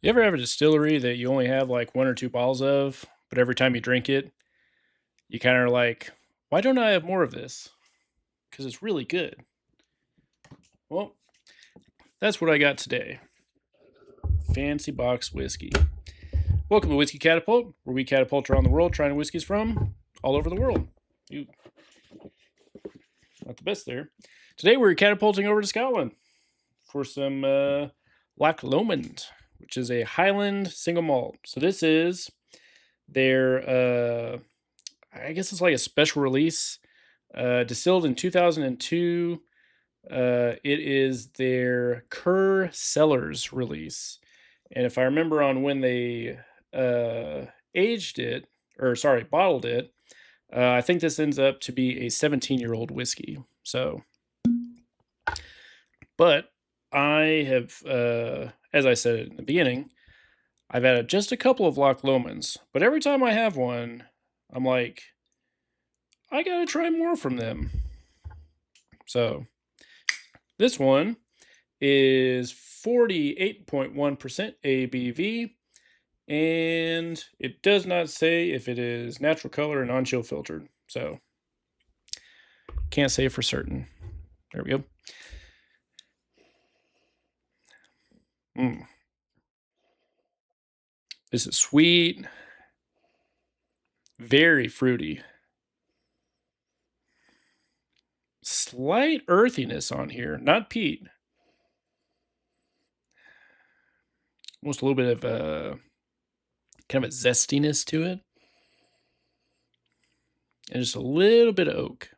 You ever have a distillery that you only have like one or two bottles of, but every time you drink it, you kind of are like, why don't I have more of this? Because it's really good. Well, that's what I got today. Fancy box whiskey. Welcome to Whiskey Catapult, where we catapult around the world trying whiskeys from all over the world. You, not the best there. Today we're catapulting over to Scotland for some Loch Lomond, which is a Highland single malt. So this is their I guess it's like a special release. Distilled in 2002. It is their Kerr Cellars release. And if I remember on when they aged it, or sorry, bottled it, I think this ends up to be a 17-year-old whiskey. So, but I have, as I said in the beginning, I've had just a couple of Loch Lomans, but every time I have one, I'm like, I gotta try more from them. So this one is 48.1% ABV, and it does not say if it is natural color or non-chill filtered. So can't say for certain. There we go. This is sweet, very fruity. Slight earthiness on here, not peat. Almost a little bit of kind of a zestiness to it. And just a little bit of oak.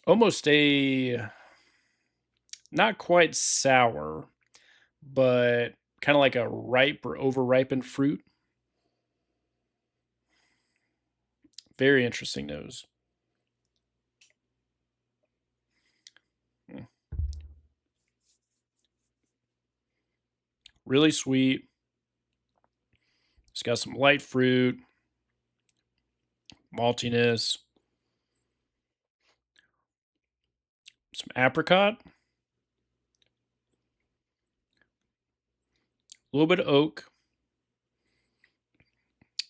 Almost a, not quite sour, but kind of like a ripe or over-ripened fruit. Very interesting nose. Really sweet. It's got some light fruit, maltiness, some apricot, a little bit of oak.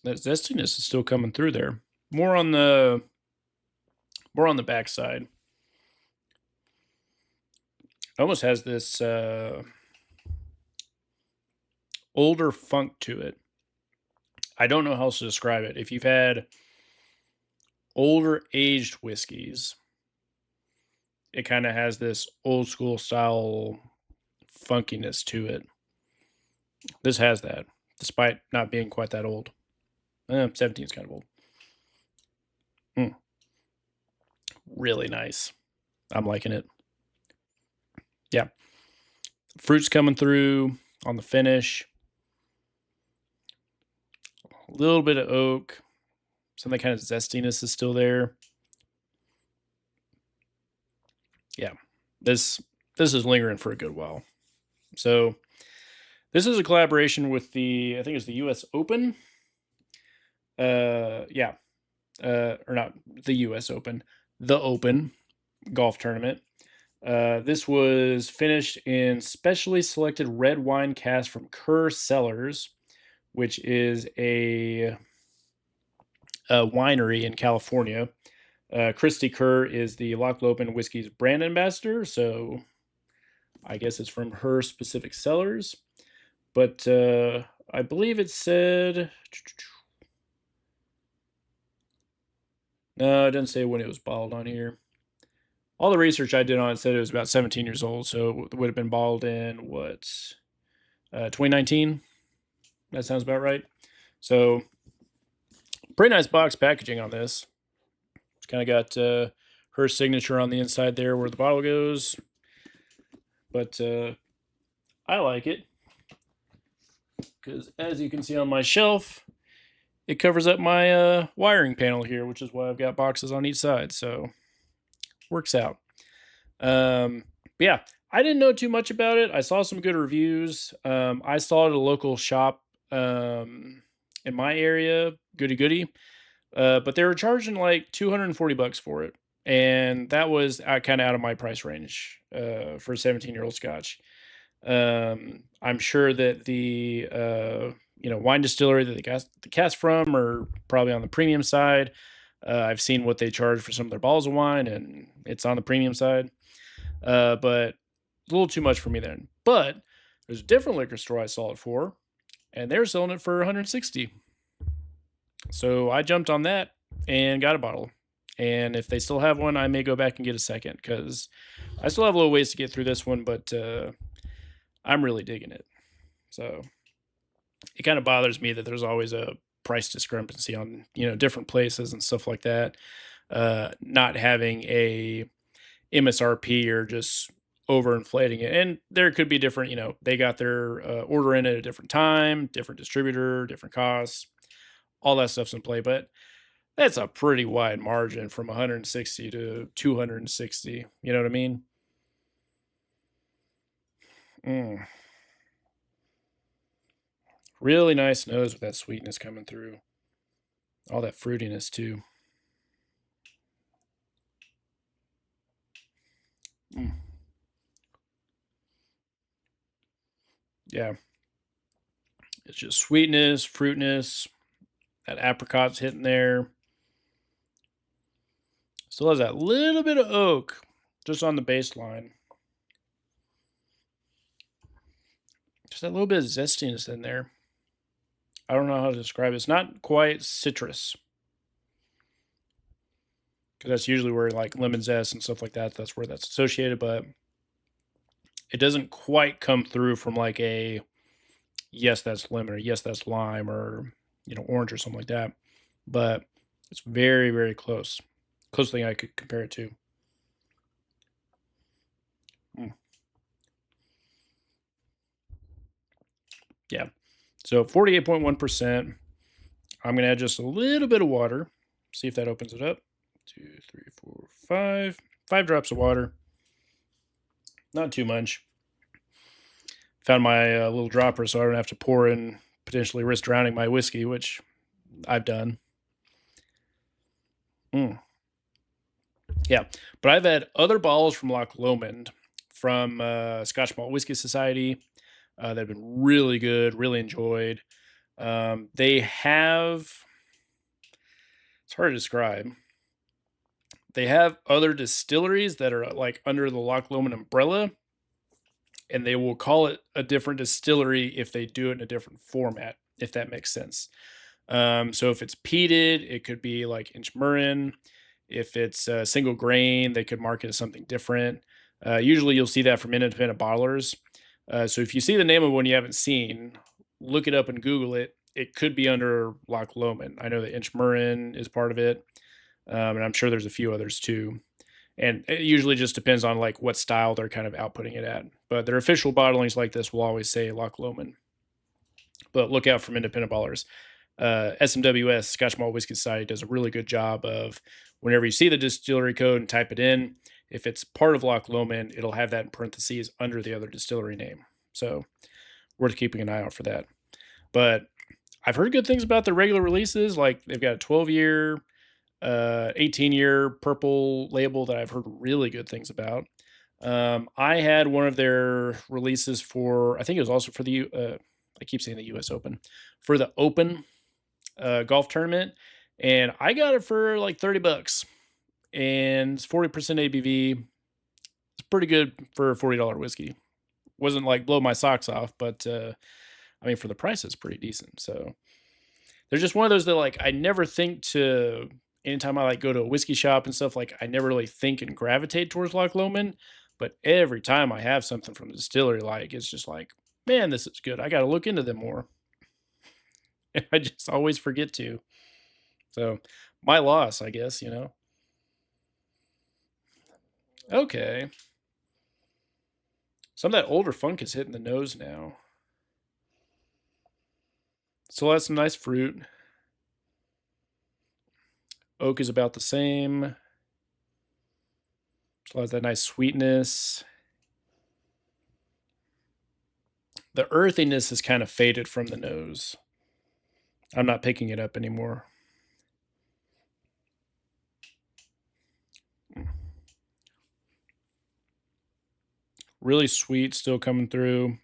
That zestiness is still coming through there. More on the backside. It almost has this older funk to it. I don't know how else to describe it. If you've had older aged whiskeys, it kind of has this old school style funkiness to it. This has that, despite not being quite that old. 17 is kind of old. Really nice. I'm liking it. Yeah. Fruit's coming through on the finish. A little bit of oak. Some of that kind of zestiness is still there. Yeah. This is lingering for a good while. So this is a collaboration with I think it's the US Open. Yeah. Or not the US Open, the Open golf tournament. This was finished in specially selected red wine cask from Kerr Cellars, which is a winery in California. Christy Kerr is the Loch Lomond Whiskey's brand ambassador, so I guess it's from her specific cellars. But I believe it said... No, it doesn't say when it was bottled on here. All the research I did on it said it was about 17 years old, so it would have been bottled in, 2019? That sounds about right. So, pretty nice box packaging on this. It's kind of got her signature on the inside there where the bottle goes. But I like it because, as you can see on my shelf, it covers up my wiring panel here, which is why I've got boxes on each side. So, works out. Yeah, I didn't know too much about it. I saw some good reviews. I saw it at a local shop in my area, Goody Goody. But they were charging like $240 for it. and that was kind of out of my price range for a 17-year-old Scotch. I'm sure that the wine distillery that the cast from are probably on the premium side. I've seen what they charge for some of their bottles of wine, and it's on the premium side. But a little too much for me then. But there's a different liquor store I saw it for, and they're selling it for 160. So I jumped on that and got a bottle. And if they still have one, I may go back and get a second because I still have a little ways to get through this one, but I'm really digging it. So it kind of bothers me that there's always a price discrepancy on different places and stuff like that. Not having a MSRP or just overinflating it, and there could be different. They got their order in at a different time, different distributor, different costs, all that stuff's in play. But that's a pretty wide margin from 160 to 260. You know what I mean? Mm. Really nice nose with that sweetness coming through. All that fruitiness too. Mm. Yeah. It's just sweetness, fruitness. That apricot's hitting there. Still has that little bit of oak just on the baseline. Just that little bit of zestiness in there. I don't know how to describe it. It's not quite citrus. Because that's usually where like lemon zest and stuff like that, that's where that's associated. But it doesn't quite come through from like a, yes, that's lemon, or yes, that's lime, or, orange or something like that. But it's very, very close. Closest thing I could compare it to. Mm. Yeah. So 48.1%. I'm going to add just a little bit of water. See if that opens it up. 2, 3, 4, 5. 5 drops of water. Not too much. Found my little dropper so I don't have to pour in, potentially risk drowning my whiskey, which I've done. Yeah. But I've had other bottles from Loch Lomond from Scotch Malt Whiskey Society that have been really good, really enjoyed. They have, it's hard to describe. They have other distilleries that are like under the Loch Lomond umbrella, and they will call it a different distillery if they do it in a different format, if that makes sense. So if it's peated, it could be like Inchmurrin. If it's single grain, they could market as something different. Usually you'll see that from independent bottlers. So if you see the name of one you haven't seen, look it up and Google it. It could be under Loch Lomond. I know that Inchmurrin is part of it, and I'm sure there's a few others too. And it usually just depends on like what style they're kind of outputting it at. But their official bottlings like this will always say Loch Lomond. But look out from independent bottlers. SMWS, Scotch Malt Whiskey Society, does a really good job of whenever you see the distillery code and type it in, if it's part of Loch Lomond, it'll have that in parentheses under the other distillery name. So worth keeping an eye out for that. But I've heard good things about the regular releases. Like they've got a 12-year, 18-year purple label that I've heard really good things about. I had one of their releases for, I think it was also for the, I keep saying the US Open, for the Open golf tournament. And I got it for like $30 and it's 40% ABV. It's pretty good for a $40 whiskey. Wasn't like blow my socks off, but I mean, for the price, it's pretty decent. So they're just one of those that like, I never think to, anytime I like go to a whiskey shop and stuff, like I never really think and gravitate towards Loch Lomond. But every time I have something from the distillery, like it's just like, man, this is good. I got to look into them more. And I just always forget to. So my loss, I guess, Okay. Some of that older funk is hitting the nose now. Still has some nice fruit. Oak is about the same. Still has that nice sweetness. The earthiness has kind of faded from the nose. I'm not picking it up anymore. Really sweet, still coming through.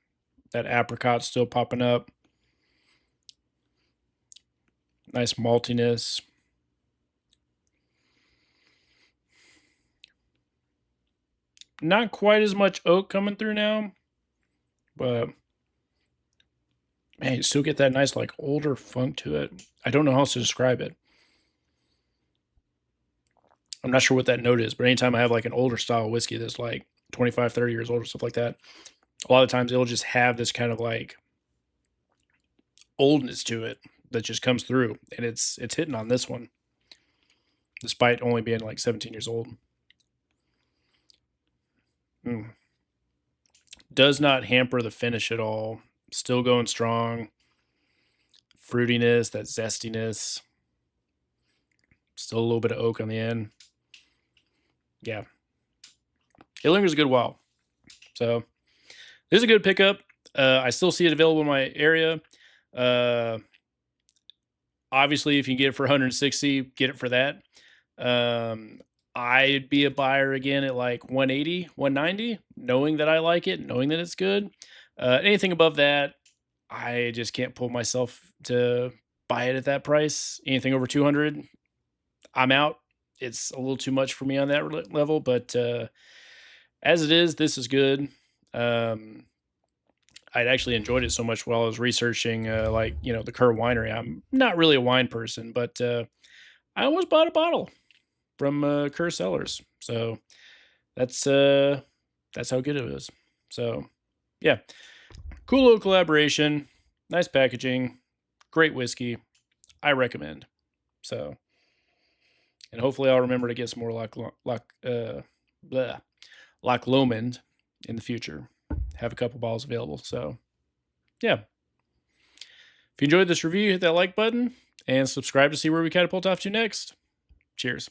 That apricot still popping up. Nice maltiness. Not quite as much oak coming through now, but man, you still get that nice like older funk to it. I don't know how else to describe it. I'm not sure what that note is, but anytime I have like an older style whiskey that's like 25, 30 years old or stuff like that, a lot of times it'll just have this kind of like oldness to it that just comes through, and it's hitting on this one, despite only being like 17 years old. Does not hamper the finish at all. Still going strong. Fruitiness, that zestiness. Still a little bit of oak on the end. Yeah. It lingers a good while. So this is a good pickup. I still see it available in my area. Obviously, if you can get it for 160, get it for that. I'd be a buyer again at like 180, 190, knowing that I like it, knowing that it's good. Anything above that, I just can't pull myself to buy it at that price. Anything over 200, I'm out. It's a little too much for me on that level, but as it is, this is good. I'd actually enjoyed it so much while I was researching, like, the Kerr winery. I'm not really a wine person, but I almost bought a bottle from Kerr Cellars. So that's how good it was. So yeah, cool little collaboration, nice packaging, great whiskey. I recommend. So, and hopefully I'll remember to get some more Loch Lomond in the future. Have a couple bottles available. So yeah. If you enjoyed this review, hit that like button and subscribe to see where we catapult off to next. Cheers.